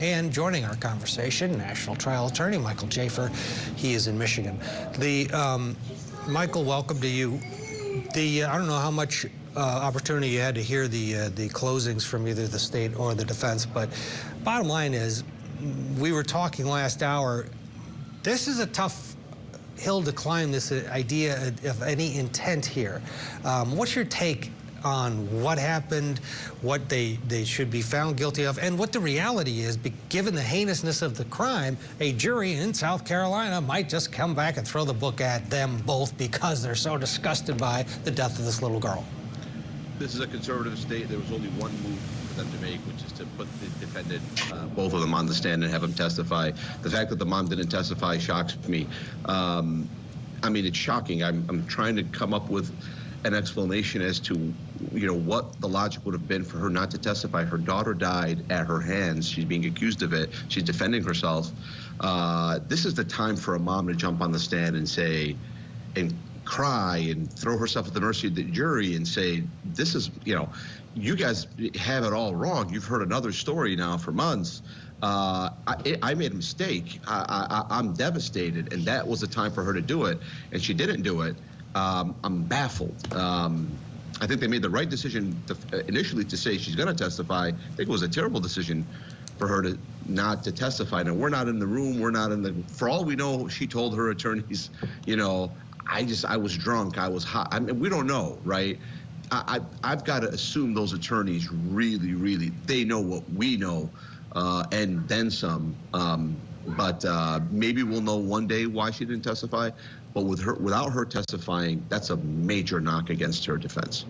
And joining our conversation, national trial attorney Michael Jaafar. He is in Michigan. Michael, welcome to you. I don't know how much opportunity you had to hear the closings from either the state or the defense, but bottom line is, we were talking last hour. This is a tough hill to climb. This idea of any intent here. What's your take on what happened, what they should be found guilty of, and what the reality is? Given the heinousness of the crime, a jury in South Carolina might just come back and throw the book at them both because they're so disgusted by the death of this little girl. This is a conservative state. There was only one move for them to make, which is to put the defendant, both of them, on the stand and have them testify. The fact that the mom didn't testify shocks me. I mean, it's shocking. I'm trying to come up with an explanation as to, what the logic would have been for her not to testify. Her daughter died at her hands. She's being accused of it. She's defending herself. This is the time for a mom to jump on the stand and say, and cry and throw herself at the mercy of the jury and say, this is, you guys have it all wrong. You've heard another story now for months. I made a mistake. I'm devastated. And that was the time for her to do it. And she didn't do it. I'm baffled. I think they made the right decision initially to say she's going to testify. I think it was a terrible decision for her not to testify. Now, we're not in the room. We're not in the, for all we know, she told her attorneys, I was drunk. I was hot. I mean, we don't know, right? I've got to assume those attorneys really, they know what we know, and then some. But maybe we'll know one day why she didn't testify. But without her testifying, that's a major knock against her defense.